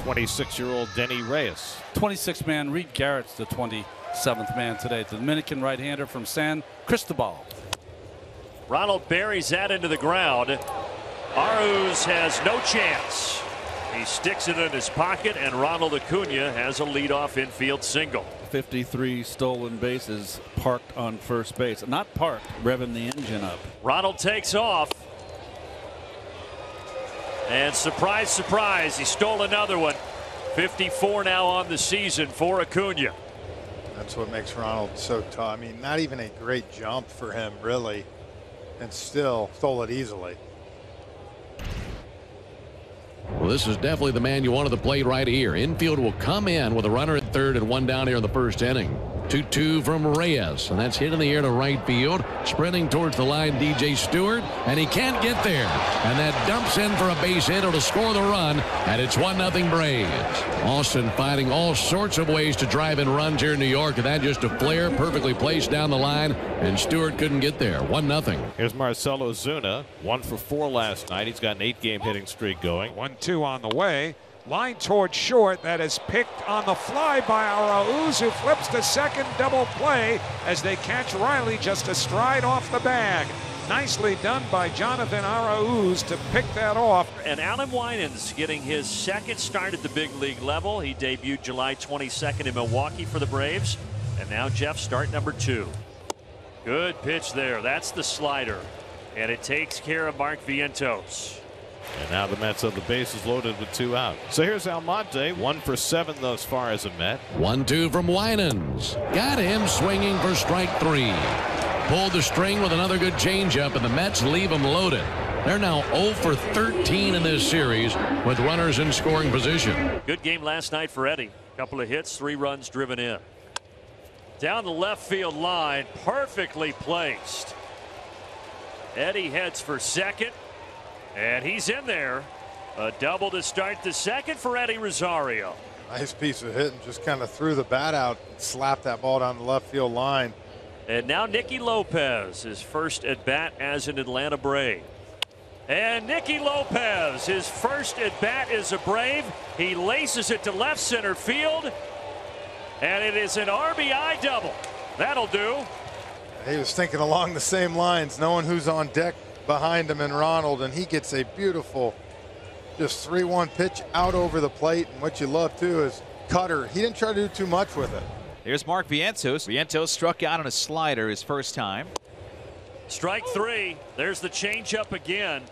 26-year-old Denny Reyes. 26-man Reed Garrett's the 27th man today. The Dominican right-hander from San Cristobal. Ronald buries that into the ground. Aruz has no chance. He sticks it in his pocket, and Ronald Acuna has a leadoff infield single. 53 stolen bases parked on first base. Not parked, revving the engine up. Ronald takes off. And surprise, surprise, he stole another one. 54 now on the season for Acuna. That's what makes Ronald so tough. I mean, not even a great jump for him, really, and still stole it easily. Well, this is definitely the man you wanted to play right here. Infield will come in with a runner at third and one down here in the first inning. 2-2 from Reyes, and that's hit in the air to right field. Sprinting towards the line, DJ Stewart, and he can't get there. And that dumps in for a base hit to score the run, and it's 1-0 Braves. Austin finding all sorts of ways to drive in runs here in New York, and that just a flare perfectly placed down the line, and Stewart couldn't get there. 1-0. Here's Marcell Ozuna, 1 for 4 last night. He's got an 8-game hitting streak going. 1-2 on the way. Line towards short. That is picked on the fly by Arauz, who flips to second. Double play as they catch Riley just a stride off the bag. Nicely done by Jonathan Arauz to pick that off. And Alan Winans getting his second start at the big league level. He debuted July 22nd in Milwaukee for the Braves. And now Jeff, start number 2. Good pitch there. That's the slider. And it takes care of Mark Vientos. And now the Mets have the bases loaded with 2 out. So here's Almonte, 1 for 7 thus far as a Met. 1-2 from Winans. Got him swinging for strike 3. Pulled the string with another good changeup, and the Mets leave him loaded. They're now 0 for 13 in this series with runners in scoring position. Good game last night for Eddie. Couple of hits, 3 runs driven in. Down the left field line, perfectly placed. Eddie heads for second. And he's in there. A double to start the second for Eddie Rosario. Nice piece of hitting. Just kind of threw the bat out and slapped that ball down the left field line. And now Nicky Lopez, his first at bat as an Atlanta Brave. And Nicky Lopez, his first at bat as a Brave. He laces it to left center field. And it is an RBI double. That'll do. He was thinking along the same lines, knowing who's on deck behind him and Ronald, and he gets a beautiful just 3-1 pitch out over the plate. And what you love too is cutter. He didn't try to do too much with it. Here's Mark Vientos. Vientos struck out on a slider his first time. Strike 3. There's the changeup again.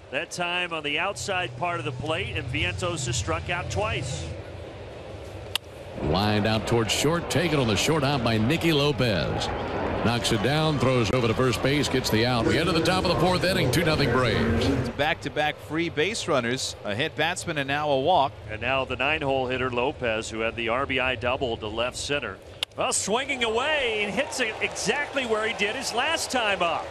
That time on the outside part of the plate, and Vientos has struck out twice. Lined out towards short, taken on the short out by Nicky Lopez. Knocks it down, throws over to first base, gets the out. We enter the top of the 4th inning, 2-0 Braves. Back-to-back free base runners, a hit batsman and now a walk. And now the 9-hole hitter Lopez, who had the RBI double to left center. Well, swinging away and hits it exactly where he did his last time up.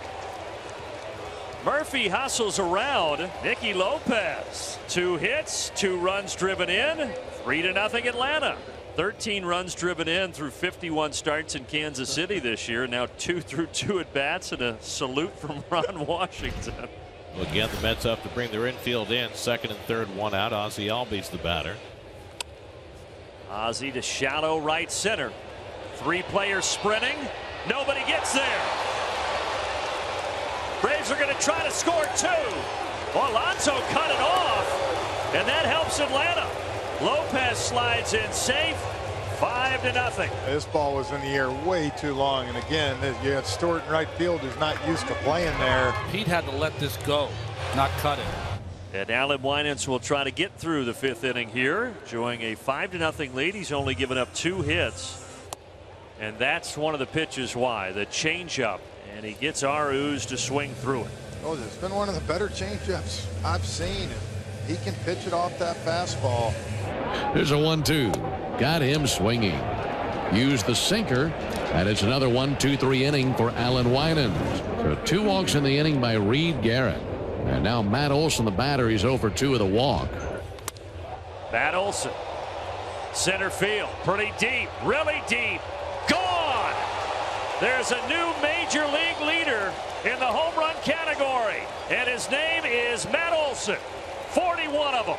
Murphy hustles around. Nicky Lopez, 2 hits, 2 runs driven in, 3-0 Atlanta. 13 runs driven in through 51 starts in Kansas City this year. Now 2 through 2 at bats, and a salute from Ron Washington. Well, again, the Mets have to bring their infield in. Second and third, 1 out. Ozzie Albies the batter. Ozzie to shallow right center. 3 players sprinting. Nobody gets there. Braves are going to try to score 2. Alonso cut it off, and that helps Atlanta. Lopez slides in safe. 5-0. This ball was in the air way too long, and again, you had Stewart in right field, who's not used to playing there. Pete had to let this go, not cut it. And Alan Winans will try to get through the 5th inning here, enjoying a 5-0 lead. He's only given up 2 hits, and that's one of the pitches why. The changeup, and he gets Arauz to swing through it. Oh, it's been one of the better changeups I've seen. He can pitch it off that fastball. Here's a 1-2. Got him swinging. Used the sinker, and it's another 1-2-3 inning for Alan Winans. So 2 walks in the inning by Reed Garrett. And now Matt Olson, the batter, he's 0 for 2 with a walk. Matt Olson, center field, pretty deep, really deep, gone. There's a new major league leader in the home run category, and his name is Matt Olson. 41 of them.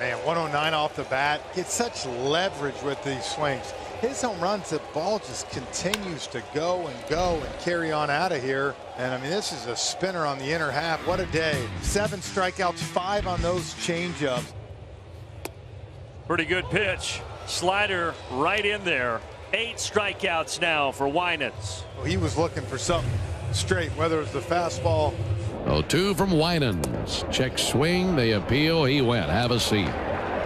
Man, 109 off the bat. Gets such leverage with these swings. His home runs, the ball just continues to go and carry on out of here. And I mean, this is a spinner on the inner half. What a day. 7 strikeouts, 5 on those changeups. Pretty good pitch. Slider right in there. 8 strikeouts now for Winans. Well, he was looking for something straight, whether it was the fastball. 0-2 from Winans. Check swing. They appeal. He went. Have a seat.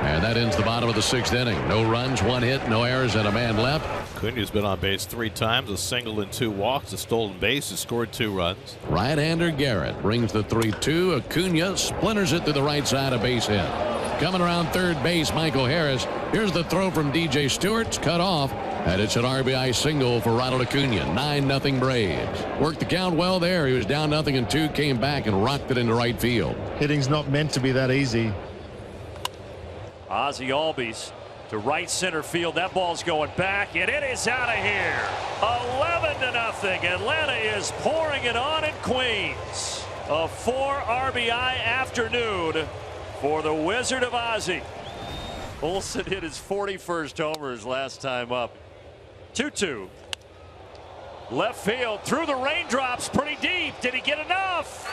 And that ends the bottom of the 6th inning. No runs, 1 hit, no errors, and a man left. Acuna's been on base 3 times, a single and 2 walks, a stolen base, has scored 2 runs. Right-hander Garrett brings the 3-2. Acuna splinters it to the right side, of base hit. Coming around third base, Michael Harris. Here's the throw from DJ Stewart. It's cut off. And it's an RBI single for Ronald Acuna. 9-0 Braves. Worked the count well there. He was down 0-2, came back and rocked it into right field. Hitting's not meant to be that easy. Ozzie Albies to right center field. That ball's going back, and it is out of here. 11-0. Atlanta is pouring it on in Queens. A 4 RBI afternoon for the Wizard of Ozzie. Olson hit his 41st homer his last time up. 2-2. Left field through the raindrops, pretty deep. Did he get enough?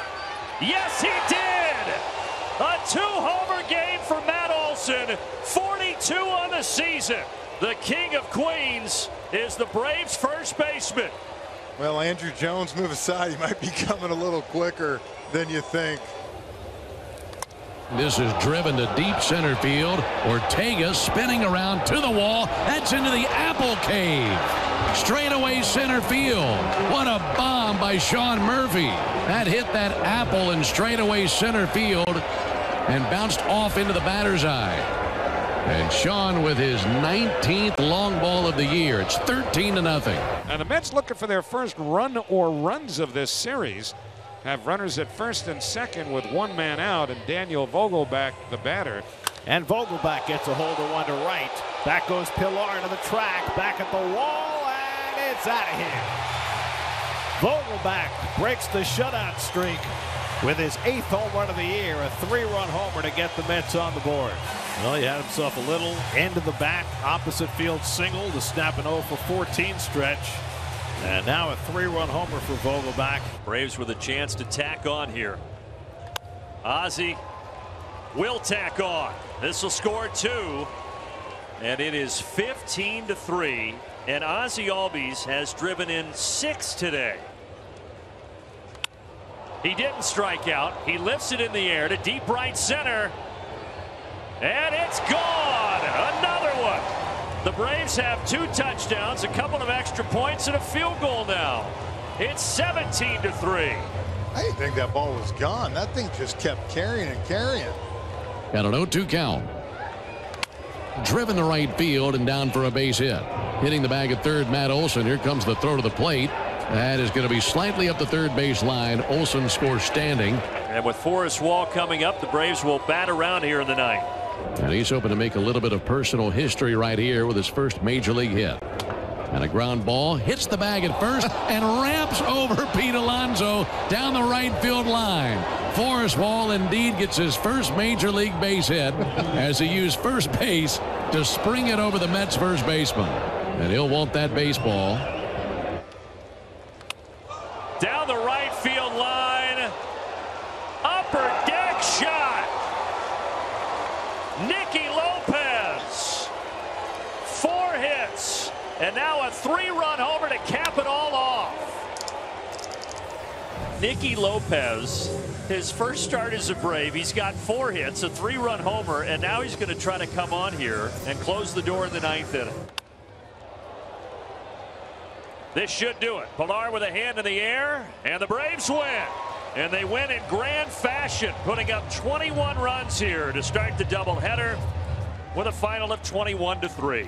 Yes, he did. A 2-homer game for Matt Olson. 42 on the season. The king of Queens is the Braves' first baseman. Well, Andrew Jones, move aside. He might be coming a little quicker than you think. This is driven to deep center field. Ortega spinning around to the wall. That's into the Apple Cave. Straightaway center field. What a bomb by Sean Murphy. That hit that apple in straightaway center field and bounced off into the batter's eye. And Sean with his 19th long ball of the year. It's 13-0. And the Mets, looking for their first run or runs of this series, have runners at first and second with 1 man out, and Daniel Vogelbach, the batter. And Vogelbach gets a hold of one to right. Back goes Pilar into the track, back at the wall, and it's out of here. Vogelbach breaks the shutout streak with his 8th home run of the year, a 3-run homer to get the Mets on the board. Well, he had himself a little end of the back opposite field single to snap an 0 for 14 stretch. And now a 3-run homer for Vogelbach. Braves with a chance to tack on here. Ozzie will tack on. This will score 2. And it is 15-3. And Ozzie Albies has driven in 6 today. He didn't strike out. He lifts it in the air to deep right center. And it's gone. Another one. The Braves have 2 touchdowns, a couple of extra points, and a field goal now. It's 17-3. I didn't think that ball was gone. That thing just kept carrying and carrying. Got an 0-2 count. Driven to right field and down for a base hit. Hitting the bag at third, Matt Olson. Here comes the throw to the plate. That is going to be slightly up the third base line. Olson scores standing. And with Forrest Wall coming up, the Braves will bat around here in the ninth. And he's hoping to make a little bit of personal history right here with his first major league hit. And a ground ball hits the bag at first and ramps over Pete Alonso down the right field line. Forrest Wall indeed gets his first major league base hit as he used first base to spring it over the Mets first baseman. And he'll want that baseball. Down the right field line. Upper deck shot. Nicky Lopez. 4 hits. And now a 3-run homer to cap it all off. Nicky Lopez, his first start as a Brave, he's got 4 hits, a 3-run homer, and now he's going to try to come on here and close the door in the 9th inning. This should do it. Pilar with a hand in the air, and the Braves win. And they win in grand fashion, putting up 21 runs here to start the doubleheader with a final of 21-3.